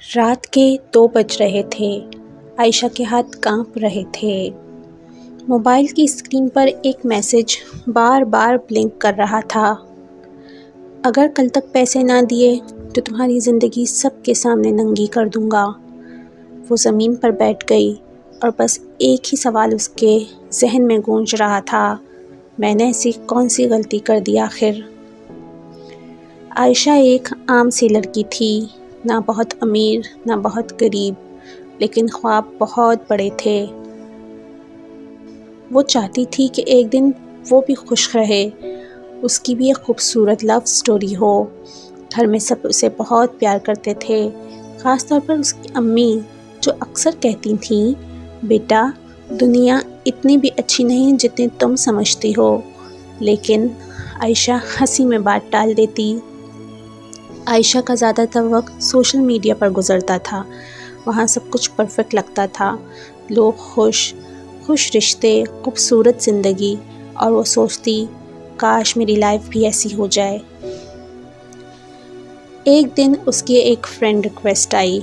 رات کے 2 بج رہے تھے۔ عائشہ کے ہاتھ کانپ رہے تھے۔ موبائل کی اسکرین پر ایک میسج بار بار بلنک کر رہا تھا۔ اگر کل تک پیسے نہ دیے تو تمہاری زندگی سب کے سامنے ننگی کر دوں گا۔ وہ زمین پر بیٹھ گئی اور بس ایک ہی سوال اس کے ذہن میں گونج رہا تھا، میں نے ایسی کون سی غلطی کر دی آخر؟ عائشہ ایک عام سی لڑکی تھی، نہ بہت امیر نہ بہت غریب، لیکن خواب بہت بڑے تھے۔ وہ چاہتی تھی کہ ایک دن وہ بھی خوش رہے، اس کی بھی ایک خوبصورت لو سٹوری ہو۔ گھر میں سب اسے بہت پیار کرتے تھے، خاص طور پر اس کی امی، جو اکثر کہتی تھیں، بیٹا دنیا اتنی بھی اچھی نہیں جتنی تم سمجھتی ہو۔ لیکن عائشہ ہنسی میں بات ٹال دیتی۔ عائشہ کا زیادہ تر وقت سوشل میڈیا پر گزرتا تھا۔ وہاں سب کچھ پرفیکٹ لگتا تھا، لوگ خوش رشتے، خوبصورت زندگی، اور وہ سوچتی کاش میری لائف بھی ایسی ہو جائے۔ ایک دن اس کی ایک فرینڈ ریکویسٹ آئی،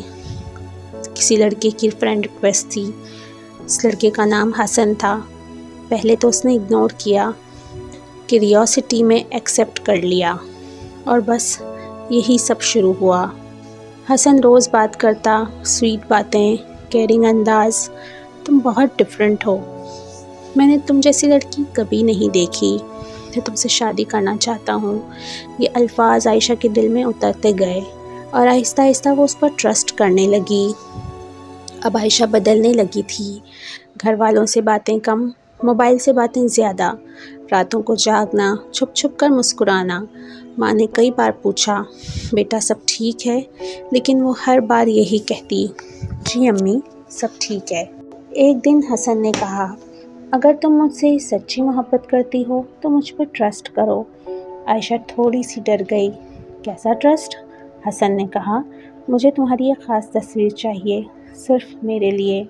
کسی لڑکے کی فرینڈ ریکویسٹ تھی۔ اس لڑکے کا نام حسن تھا۔ پہلے تو اس نے اگنور کیا، کیوریوسٹی میں ایکسیپٹ کر لیا، اور بس یہی سب شروع ہوا۔ حسن روز بات کرتا، سویٹ باتیں، کیئرنگ انداز۔ تم بہت ڈفرینٹ ہو، میں نے تم جیسی لڑکی کبھی نہیں دیکھی، میں تم سے شادی کرنا چاہتا ہوں۔ یہ الفاظ عائشہ کے دل میں اترتے گئے اور آہستہ آہستہ وہ اس پر ٹرسٹ کرنے لگی۔ اب عائشہ بدلنے لگی تھی، گھر والوں سے باتیں کم، موبائل سے باتیں زیادہ، راتوں کو جاگنا، چھپ چھپ کر مسکرانا۔ ماں نے کئی بار پوچھا، بیٹا سب ٹھیک ہے؟ لیکن وہ ہر بار یہی کہتی، جی امی سب ٹھیک ہے۔ ایک دن حسن نے کہا، اگر تم مجھ سے سچی محبت کرتی ہو تو مجھ پر ٹرسٹ کرو۔ عائشہ تھوڑی سی ڈر گئی۔ کیسا ٹرسٹ؟ حسن نے کہا، مجھے تمہاری ایک خاص تصویر چاہیے، صرف میرے لیے۔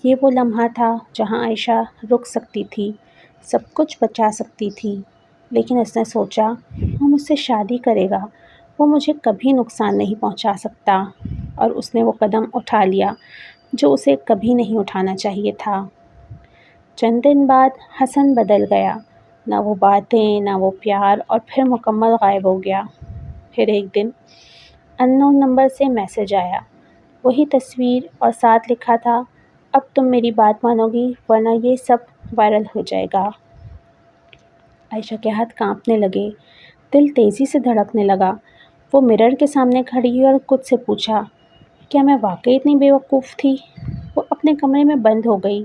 یہ وہ لمحہ تھا جہاں عائشہ رک سکتی تھی، سب کچھ بچا سکتی تھی، لیکن اس نے سوچا وہ مجھ سے شادی کرے گا، وہ مجھے کبھی نقصان نہیں پہنچا سکتا، اور اس نے وہ قدم اٹھا لیا جو اسے کبھی نہیں اٹھانا چاہیے تھا۔ چند دن بعد حسن بدل گیا، نہ وہ باتیں نہ وہ پیار، اور پھر مکمل غائب ہو گیا۔ پھر ایک دن ان نون نمبر سے میسج آیا، وہی تصویر، اور ساتھ لکھا تھا، اب تم میری بات مانو گی ورنہ یہ سب وائرل ہو جائے گا۔ عائشہ کے ہاتھ کانپنے لگے، دل تیزی سے دھڑکنے لگا۔ وہ مرر کے سامنے کھڑی ہوئی اور خود سے پوچھا، کیا میں واقعی اتنی بیوقوف تھی؟ وہ اپنے کمرے میں بند ہو گئی،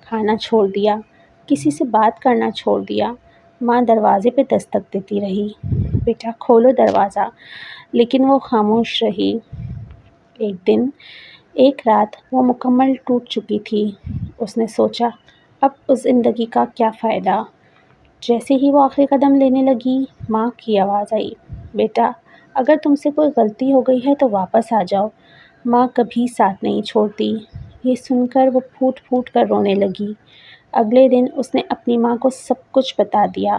کھانا چھوڑ دیا، کسی سے بات کرنا چھوڑ دیا۔ ماں دروازے پہ دستک دیتی رہی، بیٹا کھولو دروازہ، لیکن وہ خاموش رہی۔ ایک رات وہ مکمل ٹوٹ چکی تھی۔ اس نے سوچا، اب اس زندگی کا کیا فائدہ؟ جیسے ہی وہ آخری قدم لینے لگی، ماں کی آواز آئی، بیٹا اگر تم سے کوئی غلطی ہو گئی ہے تو واپس آ جاؤ، ماں کبھی ساتھ نہیں چھوڑتی۔ یہ سن کر وہ پھوٹ پھوٹ کر رونے لگی۔ اگلے دن اس نے اپنی ماں کو سب کچھ بتا دیا،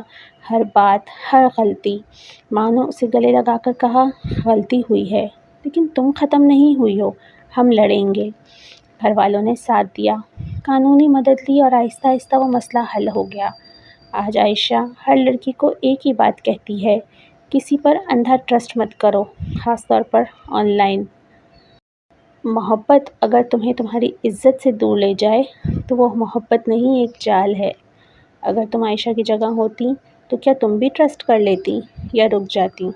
ہر بات، ہر غلطی۔ ماں نے اسے گلے لگا کر کہا، غلطی ہوئی ہے لیکن تم ختم نہیں ہوئی ہو، ہم لڑیں گے۔ گھر والوں نے ساتھ دیا، قانونی مدد لی، اور آہستہ آہستہ وہ مسئلہ حل ہو گیا۔ آج عائشہ ہر لڑکی کو ایک ہی بات کہتی ہے، کسی پر اندھا ٹرسٹ مت کرو، خاص طور پر آن لائن۔ محبت اگر تمہیں تمہاری عزت سے دور لے جائے تو وہ محبت نہیں، ایک جال ہے۔ اگر تم عائشہ کی جگہ ہوتی تو کیا تم بھی ٹرسٹ کر لیتی یا رک جاتی؟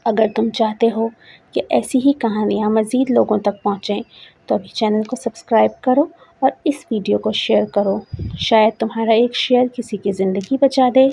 اگر تم چاہتے ہو کہ ایسی ہی کہانیاں مزید لوگوں تک پہنچیں تو ابھی چینل کو سبسکرائب کرو اور اس ویڈیو کو شیئر کرو، شاید تمہارا ایک شیئر کسی کی زندگی بچا دے۔